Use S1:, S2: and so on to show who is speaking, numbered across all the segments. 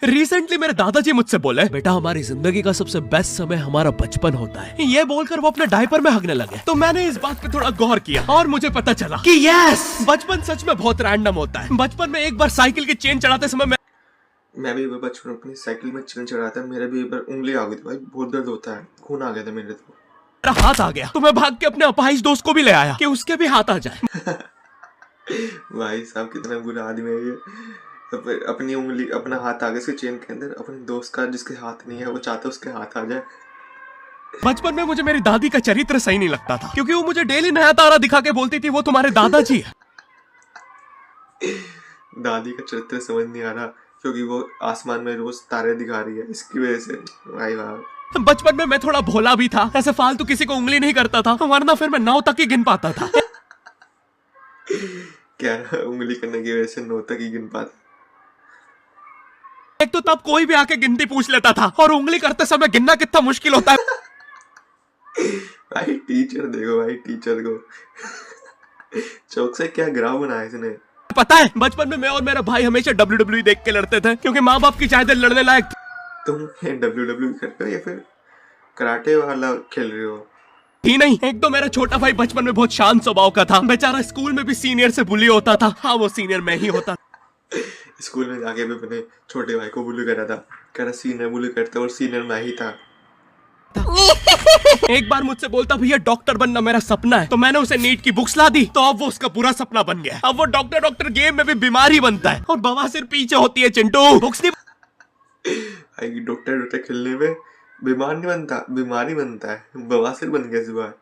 S1: Recently मेरे दादाजी मुझसे बोले, बेटा हमारी जिंदगी का सबसे बेस्ट समय हमारा बचपन होता है। ये बोलकर वो अपने डायपर में हगने लगे। तो मैंने इस बात पे थोड़ा गौर किया और मुझे पता चला कि यस, बचपन सच में बहुत रैंडम होता है। बचपन में एक बार साइकिल की चेन चढ़ाते समय
S2: मैं भी बचपन अपनी साइकिल में चेन चढ़ाता, मेरे भी एक बार उंगली आ गई थी भाई, बहुत दर्द होता है, खून आ गया था मेरे तो।
S1: मेरा हाथ आ गया तो मैं भाग के अपने अपाहिज दोस्त को भी ले आया कि उसके भी हाथ आ जाए।
S2: भाई साहब कितना बुरा आदमी है ये। अपनी उंगली अपना हाथ आ गया इसके चेन के अंदर, अपने दोस्त का जिसके हाथ नहीं है वो चाहता उसके हाथ आ जाए।
S1: बचपन में मुझे मेरी दादी का चरित्र सही नहीं लगता था क्योंकि वो मुझे डेली नया तारा दिखा के बोलती थी वो तुम्हारे दादाजी है।
S2: दादी का चरित्र समझ नहीं आ रहा क्योंकि वो आसमान में रोज तारे दिखा रही है, इसकी वजह से। भाई वाह।
S1: बचपन में मैं थोड़ा भोला भी था, ऐसे फालतू किसी को उंगली नहीं करता था, वरना फिर मैं 9 तक ही गिन पाता था।
S2: क्या उंगली करने की वजह से 9 तक ही गिन पाता।
S1: एक तो तब कोई भी आके गिनती पूछ लेता था और उंगली करते समय गिनना कितना मुश्किल होता है।
S2: भाई टीचर देखो, भाई टीचर को चौक से क्या ग्राफ बनाया इसने।
S1: पता है बचपन में मैं और मेरा भाई हमेशा WWE देख के लड़ते थे क्योंकि माँ बाप की चाहते लड़ने लायक।
S2: तुम WWE करते हो या फिर कराटे वाला खेल रहे हो?
S1: ही नहीं, एक तो मेरा छोटा भाई बचपन में बहुत शांत स्वभाव का था, बेचारा स्कूल में भी सीनियर से बुली होता था। हाँ वो सीनियर मैं ही होता।
S2: स्कूल में जाके भी मैंने छोटे भाई को बुली करा था, कह रहा सीनियर बुली करता और सीनियर मैं ही था।
S1: एक बार मुझसे बोलता भैया डॉक्टर बनना मेरा सपना है, तो मैंने उसे नीट की बुक्स ला दी, तो अब वो उसका पूरा सपना बन गया। अब वो डॉक्टर गेम में भी बीमारी बनता है और बवासीर पीछे होती है। चिंटू बुक्स नहीं
S2: डॉक्टर खेलने में बीमार नहीं बनता, बीमारी बनता है, बवासीर बन गया सुबह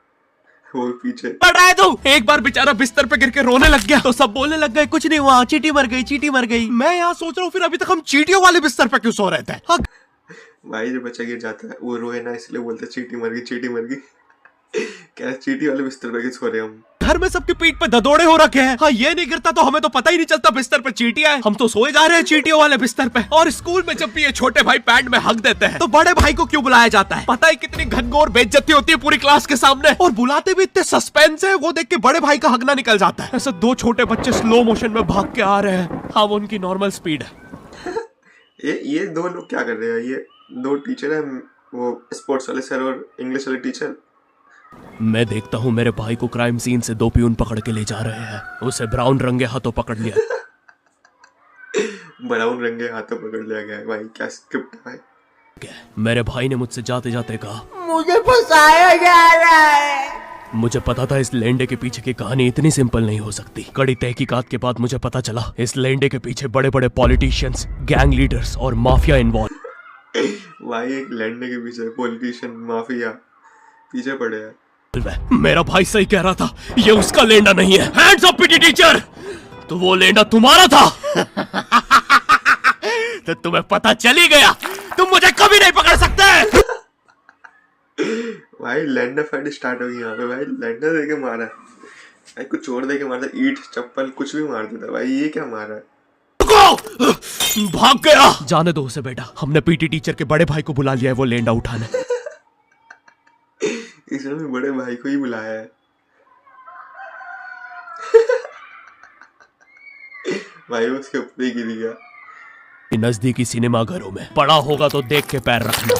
S2: वो पीछे
S1: पढ़ाए तू। एक बार बेचारा बिस्तर पे गिर के रोने लग गया तो सब बोलने लग गए कुछ नहीं हुआ, चींटी मर गई, चींटी मर गई। मैं यहाँ सोच रहा हूँ फिर अभी तक हम चींटियों वाले बिस्तर पे क्यों सो रहे थे। हाँ।
S2: भाई जो बच्चा गिर जाता है वो रोए ना, इसलिए बोलते चींटी मर गई, चींटी मर गई। क्या चींटी वाले बिस्तर पे सो रहे हम।
S1: घर में सबकी पीठ पे ददोड़े हो रखे हैं। हाँ ये नहीं गिरता तो हमें तो पता ही नहीं चलता बिस्तर पे चींटियां हैं। हम तो सोए जा रहे हैं चींटियों वाले बिस्तर पे। और स्कूल में जब भी ये छोटे भाई पैंट में हक देते हैं तो बड़े भाई को क्यों बुलाया जाता है? पता है कितनी घनघोर बेइज्जती होती है पूरी क्लास के सामने, और बुलाते भी इतने सस्पेंस है, वो देख के बड़े भाई का हगना निकल जाता है। ऐसे 2 छोटे बच्चे स्लो मोशन में भाग के आ रहे हैं। हाँ वो उनकी नॉर्मल स्पीड है।
S2: ये 2 लोग क्या कर रहे हैं? ये 2 टीचर है, वो स्पोर्ट्स वाले सर और इंग्लिश वाले टीचर।
S1: मैं देखता हूँ मेरे भाई को क्राइम सीन से 2 पियून पकड़ के ले जा रहे हैं। उसे ब्राउन रंगे हाथों पकड़ लिया।
S2: ब्राउन रंगे हाथों पकड़ लिया गया। भाई क्या स्क्रिप्ट है।
S1: मेरे भाई ने मुझसे जाते जाते कहा
S3: मुझे फंसाया जा रहा है।
S1: मुझे पता था इस लेंडे के पीछे की कहानी इतनी सिंपल नहीं हो सकती। कड़ी तहकीकात के बाद मुझे पता चला इस लेंडे के पीछे बड़े बड़े पॉलिटिशियंस, गैंग लीडर्स और माफिया इन्वॉल्व।
S2: भाई एक लेंडे के पीछे पॉलिटिशियन, माफिया पीछे पड़े हैं।
S1: मेरा भाई सही कह रहा था, ये उसका लेंडा नहीं है। Hands up PT teacher. तो वो लेंडा तुम्हारा था। तो तुम्हें पता चल ही गया, तुम मुझे कभी नहीं पकड़ सकते।
S2: भाई लैंडर फाइट स्टार्ट हो गई यहाँ पे। भाई लैंडर देके मारा, भाई कुछ और देके मारता, ईंट चप्पल कुछ भी मार देता। भाई ये क्या मारा है?
S1: भाग गया। जाने दो उसे बेटा, हमने पीटी टीचर के बड़े भाई को बुला लिया है वो लेंडा उठाने।
S2: इसने भी बड़े भाई को ही बुलाया है। भाई उसके ऊपर ही गिर गया।
S1: नजदीकी सिनेमा घरों में पड़ा होगा तो देख के पैर रखना।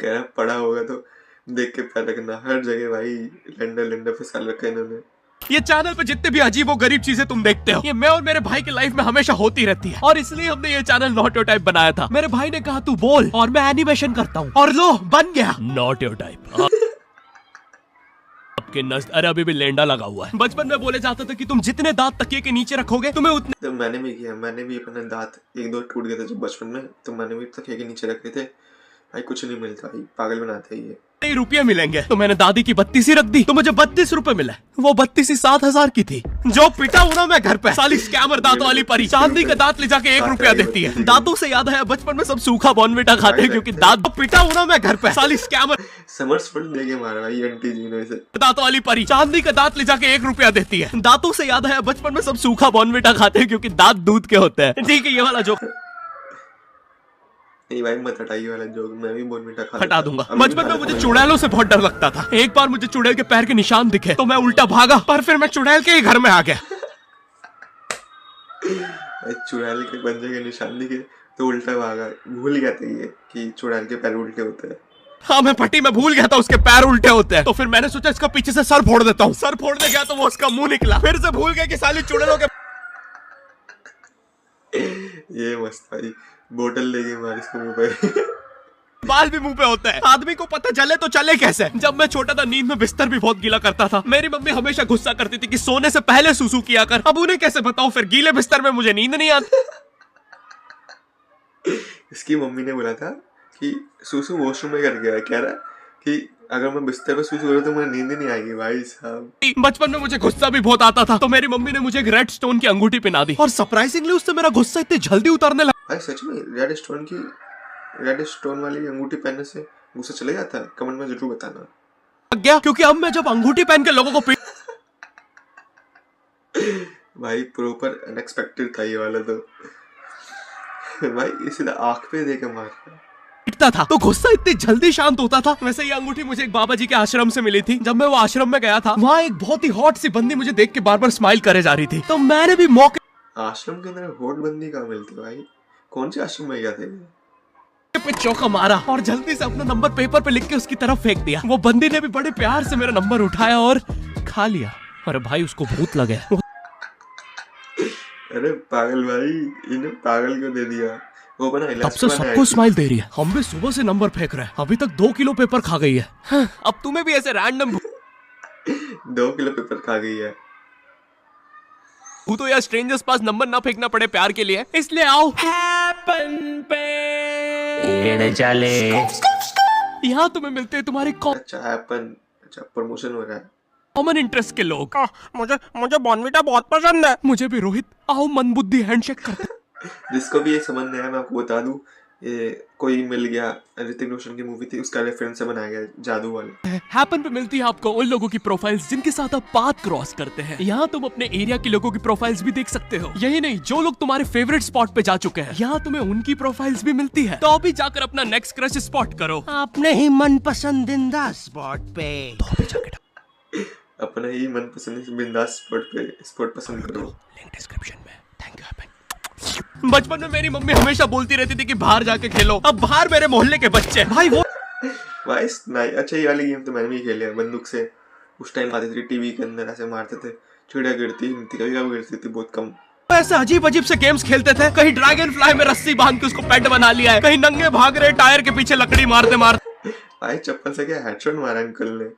S2: कह रहा पड़ा होगा तो देख के पैर रखना। हर जगह भाई लैंडर फंसा रखा है इन्होंने।
S1: ये चैनल पे जितने भी अजीब और गरीब चीजें तुम देखते हो, ये मैं और मेरे भाई की लाइफ में हमेशा होती रहती है, और इसलिए हमने ये चैनल नॉट योर टाइप बनाया था। मेरे भाई ने कहा तू बोल और मैं एनिमेशन करता हूँ, और लो बन गया नॉट योर टाइप। आपके नज़र अरे अभी भी लेंडा लगा हुआ है। बचपन में बोले जाता था कि तुम जितने दांत तकिए के नीचे रखोगे तुम्हें उतने।
S2: तो मैंने भी किया, मैंने भी अपने दांत 1-2 टूट गए थे जब बचपन में, तो मैंने भी तकिए के नीचे रखे थे। भाई कुछ नहीं मिलता, भाई पागल बनाते हैं ये।
S1: रुपये मिलेंगे तो मैंने दादी की 32 रख दी तो मुझे 32 रुपए मिले। वो 32 7,000 की थी। जो पिटा हूं ना मैं घर पे, साली स्कैमर दांतों वाली परी चांदी का दांत ले जाके 1 रुपया देती है। दांतों से याद है बचपन में सब सूखा बॉर्नविटा खाते हैं क्योंकि दांत पिटा हूं ना मैं घर पे, साली स्कैमर
S2: समर्सफुल देके मारा भाई आंटी जी ने इसे।
S1: दांतों वाली परी चांदी का दांत ले जाके 1 रुपया देती है। दांतों से याद है बचपन में सब सूखा बॉर्नविटा खाते हैं क्योंकि दांत दूध के होते हैं। ठीक है ये वाला जो
S2: नहीं भाई मत हटाइए वाला जोक, मैं भी बॉर्नविटा खा
S1: हटा दूंगा। बचपन में मुझे चुड़ैलों से बहुत डर लगता था। एक बार मुझे चुड़ैल के पैर के निशान दिखे तो मैं उल्टा भागा, पर फिर मैं चुड़ैल के ही घर में आ गया।
S2: भाई चुड़ैल के पंजे के निशान दिखे तो उल्टा भागा, भूल गया था ये कि चुड़ैल के पैर उल्टे होते हैं।
S1: हाँ मैं फटी में भूल गया था उसके पैर उल्टे होते हैं, तो फिर मैंने सोचा इसका पीछे से सर फोड़ देता हूँ। सर फोड़ने गया तो वो उसका मुंह निकला, फिर से भूल गया कि साली चुड़ैलों के
S2: ये मस्त भाई, बोतल लेके मार इसको मुंह पे।
S1: बाल भी मुंह पे होता है। आदमी को पता चले तो चले कैसे। जब मैं छोटा था नींद में बिस्तर भी बहुत गीला करता था। मेरी मम्मी हमेशा गुस्सा करती थी कि सोने से पहले सुसु किया कर। अब उन्हें कैसे बताऊं, फिर गीले बिस्तर में मुझे नींद नहीं आती।
S2: इसकी मम्मी ने बोला था कि सुसु वॉशरूम में कर गया है, कह रहा कि अगर मैं बिस्तर पे सुसु करूं तो मुझे नींद नहीं आएगी। भाई साहब
S1: बचपन में मुझे गुस्सा भी बहुत आता था, तो मेरी मम्मी ने मुझे एक रेड स्टोन की अंगूठी पहना दी और सरप्राइजिंगली उससे मेरा गुस्सा इतनी जल्दी उतरने लगा।
S2: भाई सच में रेड स्टोन वाली अंगूठी पहनने से गुस्सा चले जाता है? कमेंट में जरूर बताना।
S1: गया क्योंकि अब मैं जब अंगूठी पहन के लोगों को
S2: भाई प्रॉपर अनएक्सपेक्टेड था ये वाला तो। भाई सीधा आंख पे दे के मार
S1: पीटता था तो गुस्सा इतनी जल्दी शांत होता था। वैसे ये अंगूठी मुझे एक बाबा जी के आश्रम से मिली थी। जब मैं वो आश्रम में गया था, वहाँ एक बहुत ही हॉट सी बंदी मुझे देख के बार बार स्माइल करे जा रही थी, तो मैंने भी मौके
S2: आश्रम के अंदर हॉट बंदी कहाँ मिलती है भाई? कौन से आश्रम में गया था?
S1: पे चौका मारा और जल्दी से अपना नंबर पेपर पे लिख के उसकी तरफ फेंक दिया। वो बंदी ने भी बड़े प्यार से मेरा नंबर उठाया और खा लिया। अरे भाई उसको भूत लगे।
S2: अरे पागल भाई, इन्हें पागल क्यों दे दिया? वो बना
S1: तब से सबको स्माइल दे रही है। हम भी सुबह से नंबर फेंक रहे हैं, अभी तक 2 किलो पेपर खा गई है। अब तुम्हें भी ऐसे रैंडम
S2: 2 किलो पेपर खा गई है।
S1: तो या स्ट्रेंजर्स पास नंबर ना फेंकना पड़े प्यार के लिए, इसलिए आओ हैपन पे।
S3: चले
S1: यहाँ तुम्हें मिलते हैं तुम्हारे
S2: अच्छा हैपन, अच्छा प्रमोशन हो रहा है।
S1: कॉमन इंटरेस्ट के लोग। मुझे बॉर्नविटा बहुत पसंद है। मुझे भी रोहित। आओ मन बुद्धि हैंडशेक करते।
S2: जिसको भी ये समझ नहीं आया मैं आपको बता दूं, ये कोई मिल गया ऋतिक रोशन की मूवी थी, उसका रेफरेंस से बनाया गया जादू वाला।
S1: हैपन पे मिलती है आपको उन लोगों की प्रोफाइल्स जिनके साथ आप पाथ क्रॉस करते हैं। यहाँ तुम अपने एरिया के लोगों की प्रोफाइल्स भी देख सकते हो। यही नहीं, जो लोग तुम्हारे फेवरेट स्पॉट पे जा चुके हैं, यहाँ तुम्हें उनकी प्रोफाइल्स भी मिलती है। तो अभी जाकर अपना नेक्स्ट क्रश स्पॉट करो
S3: अपने ही मन पसंदीदा स्पॉट पे।
S1: तो अभी जाकर
S2: अपना ही मनपसंद बिंदास स्पॉट पसंद करो।
S1: लिंक डिस्क्रिप्शन में। Thank you happen. बचपन में मेरी मम्मी हमेशा बोलती रहती थी कि बाहर जाके खेलो। अब बाहर मेरे मोहल्ले के बच्चे भाई वो
S2: भाई नहीं, अच्छा ये वाली गेम तो मैंने भी खेले हैं बंदूक से। उस टाइम आती थी टीवी के अंदर, ऐसे मारते थे, चिड़िया गिरती थी, कभी कभी गिरती थी, बहुत कम।
S1: ऐसे अजीब अजीब से गेम्स खेलते थे। कहीं ड्रैगन फ्लाई में रस्सी बांध के उसको पेट बना लिया है, कहीं नंगे भाग रहे टायर के पीछे लकड़ी मारते मारते।
S2: भाई चप्पल से क्या हेडशॉट मारा अंकल ने।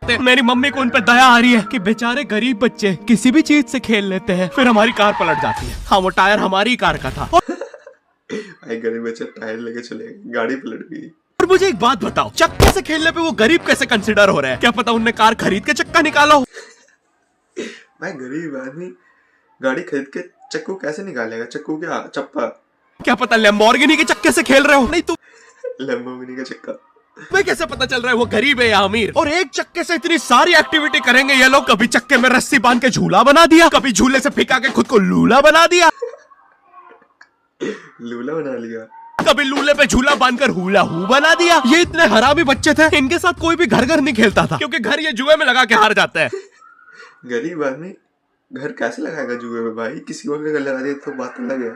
S1: मेरी मम्मी को उन पे दया आ रही है कि बेचारे गरीब बच्चे किसी भी चीज से खेल लेते हैं, फिर हमारी कार पलट जाती है। हाँ वो टायर हमारी कार का था।
S2: भाई गरीब बच्चे टायर लेके चले गए, गाड़ी पलट गई।
S1: और मुझे एक बात बताओ, चक्के से खेलने पे वो गरीब कैसे कंसिडर हो रहे हैं? क्या पता उनने कार खरीद के चक्का निकाला हो।
S2: भाई गरीब आदमी गाड़ी खरीद के चक्कू कैसे निकालेगा? चक्कू क्या चप्पा?
S1: क्या पता लैम्बोर्गिनी के चक्के से खेल रहे हो। नहीं तो
S2: लैम्बोर्गिनी का चक्का।
S1: मैं कैसे पता चल रहा है वो गरीब है या अमीर? और एक चक्के से इतनी सारी एक्टिविटी करेंगे ये लोग। कभी चक्के में रस्सी बांध के झूला बना दिया, कभी झूले से फिका के खुद को लूला बना दिया,
S2: लूला बना लिया,
S1: कभी लूले पे झूला बांधकर हुला हू बना दिया। ये इतने हरामी बच्चे थे, इनके साथ कोई भी घर घर नहीं खेलता था, क्योंकि घर ये जुए में लगा के हार जाते हैं।
S2: गरीब आदमी घर कैसे लगाएगा जुए में? भाई किसी और के घर लगा दिया तो बात अलग है।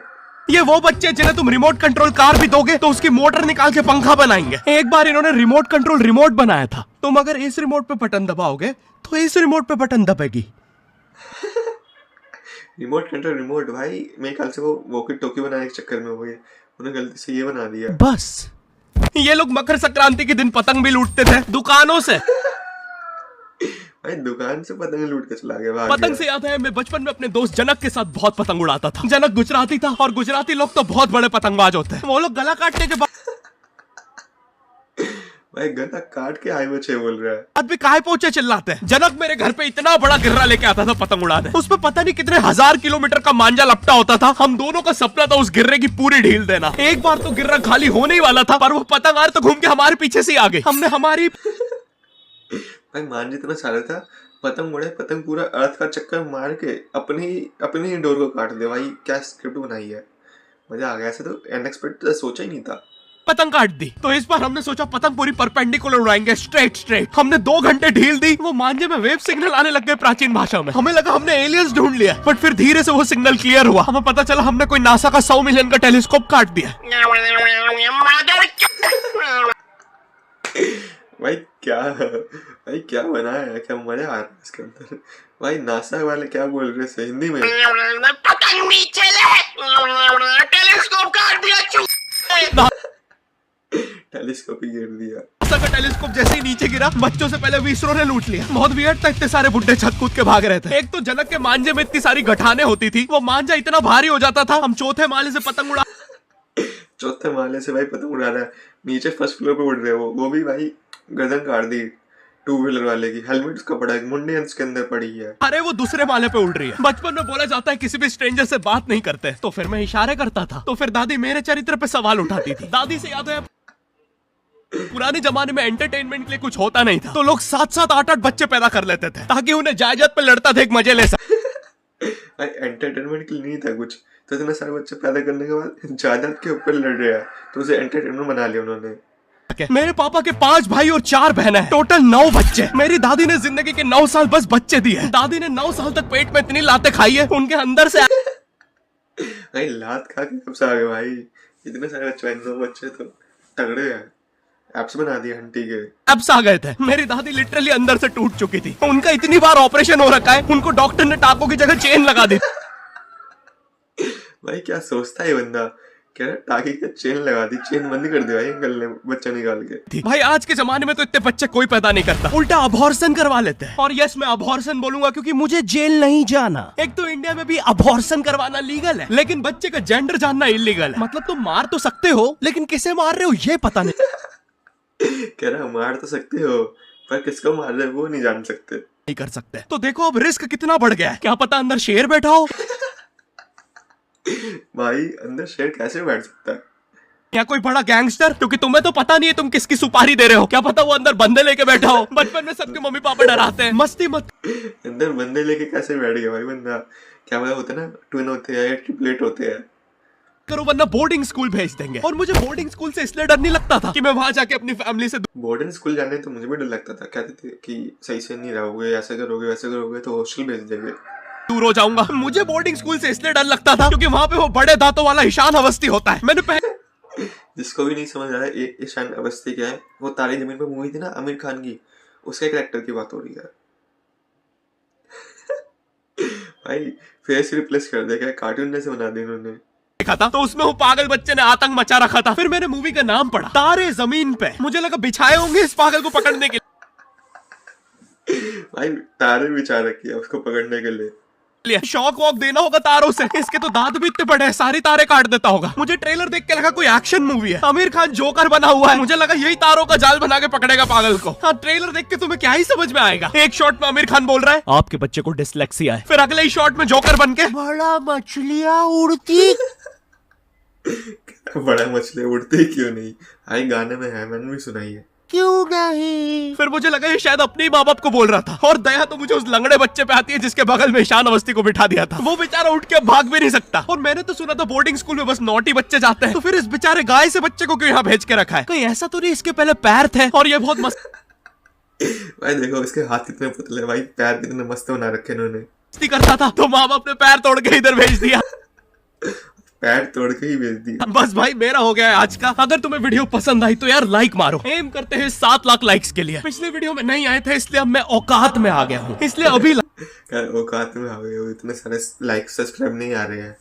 S1: ये वो बच्चे जिन्हें तुम रिमोट कंट्रोल कार भी दोगे तो उसकी मोटर निकाल के पंखा बनाएंगे। एक बार इन्होंने रिमोट कंट्रोल रिमोट बनाया था। तुम अगर इस रिमोट पे बटन दबाओगे तो इस रिमोट पे बटन दबेगी।
S2: रिमोट कंट्रोल रिमोट भाई, मेरे ख्याल से वो वॉकी टॉकी बनाने के चक्कर में हो गए, उन्होंने गलती से ये बना दिया।
S1: बस ये लोग मकर संक्रांति के दिन पतंग भी लूटते थे दुकानों से।
S2: भाई दुकान से पतंग लूट के चला गया, भाग
S1: पतंग
S2: गया।
S1: से याद है, मैं बचपन में अपने दोस्त जनक के साथ बहुत पतंग उड़ाता था। जनक गुजराती था और गुजराती लोग तो बहुत बड़े पतंगबाज होते हैं। वो लोग गला काटने के बाद
S2: भाई गला काट के हाईवे 6 बोल रहा है।
S1: आदमी काहे पहुंचे चिल्लाते हैं। जनक मेरे घर पे इतना बड़ा गिर्रा लेके आता था पतंग उड़ाने। उसपे पता नहीं कितने 1000 किलोमीटर का मांझा लपटा होता था। हम दोनों का सपना था उस गिर्रे की पूरी ढील देना। एक बार तो गिर्रा खाली होने ही वाला था, पर वो पतंग आर तो घूम के हमारे पीछे से आ गई। हमने हमारी
S2: भाई मान जितना सारा था, पतंग उड़े, पतंग पूरा अर्थ का चक्कर मार के अपनी ही डोर को काट दे। भाई क्या स्क्रिप्ट बनाई है, मजा आ गया। ऐसे तो अनएक्सपेक्टेड सोचा ही नहीं था।
S1: पतंग काट दी। तो इस बार हमने सोचा पतंग पूरी परपेंडिकुलर उड़ाएंगे, स्ट्रेट। हमने 2 घंटे ढील दी, वो मांझे में वेव सिग्नल आने लग गए प्राचीन भाषा में। हमें लगा हमने एलियंस ढूंढ लिया, बट फिर धीरे से वो सिग्नल क्लियर हुआ। हमें पता चला हमने कोई नासा का 100 मिलियन का टेलीस्कोप काट दिया।
S2: भाई क्या बनाया है, क्या मजा आ रहा है इसके अंदर। भाई नासा वाले क्या बोल रहे थे हिंदी में?
S4: पतंग नीचे ले, टेलीस्कोप काट दिया,
S2: टेलीस्कोप ही गिर दिया।
S1: नासा का टेलीस्कोप जैसे ही नीचे गिरा, बच्चों से पहले इसरो ने लूट लिया। बहुत वियर्ड था, इतने सारे बुड्ढे छत कूद के भाग रहे थे। एक तो जनक के मांझे में इतनी सारी गठाने होती थी, वो मांझा इतना भारी हो जाता था, हम चौथे माले से पतंग उड़ा
S2: चौथे माले से भाई पतंग उड़ा रहा है, नीचे फर्स्ट फ्लोर पे उड़ रहे हो, वो भी भाई गर्दन काट दी 2 व्हीलर वाले की। हेलमेट उसका पड़ा है, मुंडी उसके अंदर पड़ी है।
S1: अरे वो दूसरे माले पे उड़ रही है। बचपन में बोला जाता है किसी भी स्ट्रेंजर से बात नहीं करते, तो फिर मैं इशारे करता था, तो फिर दादी मेरे चरित्र पे सवाल उठाती थी। दादी से याद है पुराने जमाने में एंटरटेनमेंट के लिए कुछ होता नहीं था, तो लोग 7-7, 8-8 बच्चे पैदा कर लेते थे ताकि उन्हें जायदाद पे लड़ता देख मजे ले सके।
S2: एंटरटेनमेंट के लिए नहीं था कुछ, तो इतने सारे बच्चे पैदा करने के बाद जायदाद के ऊपर लड़ रहे हैं, तो उसे एंटरटेनमेंट बना लिया उन्होंने।
S1: मेरे पापा के 5 भाई और 4 बहनें हैं, टोटल 9 बच्चे। मेरी दादी ने जिंदगी के 9 साल बस बच्चे दिए। दादी ने 9 साल तक पेट में इतनी लातें खाई है, उनके अंदर से
S2: भाई लात खा के कब से आ गए भाई, इतने सारे बच्चे, 9 बच्चे तो तगड़े हैं। एप्स बना दिए हंटी के,
S1: एप्स आ गए थे। मेरी दादी लिटरली अंदर से टूट चुकी थी, उनका इतनी बार ऑपरेशन हो रखा है, उनको डॉक्टर ने टाकों की जगह चेन लगा दी।
S2: भाई क्या सोचता है बंदा, कह रहा टाकी का चेन लगा दी, चेन बंद कर दी भाई अंकल ने बच्चा निकाल के।
S1: भाई आज के जमाने में तो इतने बच्चे कोई पैदा नहीं करता, उल्टा अबॉर्शन करवा लेते हैं। और यस, मैं अबॉर्शन बोलूंगा क्योंकि मुझे जेल नहीं जाना। एक तो इंडिया में भी अबॉर्शन करवाना लीगल है, लेकिन बच्चे का जेंडर जानना इलीगल है। मतलब तुम मार तो सकते हो, लेकिन किसे मार रहे हो ये पता नहीं।
S2: कह रहा मार तो सकते हो, पर किसको मार रहे हो वो नहीं जान सकते,
S1: नहीं कर सकते। तो देखो अब रिस्क कितना बढ़ गया है, क्या पता अंदर शेर बैठा हो।
S2: भाई अंदर शेर कैसे बैठ सकता है?
S1: या कोई बड़ा गैंगस्टर, क्योंकि तुम्हें तो पता नहीं है तुम किसकी सुपारी दे रहे हो, क्या पता वो अंदर बंदे लेके बैठा हो। बचपन में सबके मम्मी पापा डराते हैं, मस्ती मत।
S2: अंदर बंदे लेके कैसे बैठ गया भाई बंदा? क्या पता होता है ना, ट्विन होते हैं या ट्रिपलेट होते हैं।
S1: करो वरना बोर्डिंग स्कूल भेज देंगे। और मुझे बोर्डिंग स्कूल से इसलिए डर नहीं लगता था कि मैं वहां जाके अपनी फैमिली से
S2: बोर्डिंग स्कूल जाने तो मुझे भी डर लगता था, कहते थे कि सही से नहीं रहोगे, ऐसा करोगे वैसे करोगे तो हॉस्टल भेज देंगे,
S1: दूर हो जाऊंगा। मुझे बोर्डिंग स्कूल से इसलिए डर लगता था क्योंकि वहां पे वो बड़े दांतों वाला ईशान अवस्थी होता है। मैंने
S2: जिसको भी नहीं समझ आ रहा है ईशान अवस्थी क्या है, वो तारे जमीन पर मूवी थी ना आमिर खान की, उसके कैरेक्टर की बात हो रही है। भाई फेस रिप्लेस कर दिया, क्या कार्टून जैसे बना दिया उन्होंने।
S1: देखा था तो उसमें वो पागल बच्चे ने आतंक मचा रखा था। फिर मैंने मूवी का नाम पढ़ा, तारे जमीन पे। मुझे लगा बिछाए होंगे इस पागल को पकड़ने के लिए।
S2: भाई तारे बिछा रखी है उसको पकड़ने के लिए।
S1: शॉक वॉक देना होगा तारों से। इसके तो दांत भी इतने बड़े हैं, सारी तारे काट देता होगा। मुझे ट्रेलर देख के लगा कोई एक्शन मूवी है, आमिर खान जोकर बना हुआ है। मुझे लगा यही तारों का जाल बना के पकड़ेगा पागल को। हाँ, ट्रेलर देख के तुम्हें क्या ही समझ में आएगा। एक शॉट में आमिर खान बोल रहा है आपके बच्चे को डिसलेक्सिया है, फिर अगले ही शॉट में जोकर बन के
S3: बड़ा मछलियाँ उड़ती।
S2: बड़ा मछली उड़ती क्यों नहीं? भाई गाने में है, मैंने भी सुनाई है।
S3: क्यों नहीं?
S1: फिर मुझे लगा ये शायद अपने माँ बाप को बोल रहा था। और दया तो मुझे उस लंगड़े बच्चे पे आती है जिसके बगल में ईशान अवस्थी को बिठा दिया था। वो बेचारा उठ के भाग भी नहीं सकता। और मैंने तो सुना था बोर्डिंग स्कूल में बस नॉटी बच्चे जाते हैं, तो फिर इस बेचारे गाय से बच्चे को क्यों यहाँ भेज के रखा है? कहीं ऐसा तो नहीं इसके पहले पैर थे और ये बहुत मस्त।
S2: भाई देखो इसके हाथ कितने पुतले, भाई पैर कितने मस्त बना रखे इन्होंने।
S1: मस्ती करता था तो माँ बाप ने पैर तोड़ के इधर भेज दिया।
S2: पैर तोड़ के ही भेज दिया।
S1: बस भाई मेरा हो गया है आज का। अगर तुम्हें वीडियो पसंद आई तो यार लाइक मारो। एम करते हैं 7 लाख लाइक्स के लिए। पिछले वीडियो में नहीं आए थे इसलिए अब मैं औकात में आ गया हूँ, इसलिए अभी
S2: औकात में आ गए हो, इतने सारे लाइक सब्सक्राइब नहीं आ रहे हैं।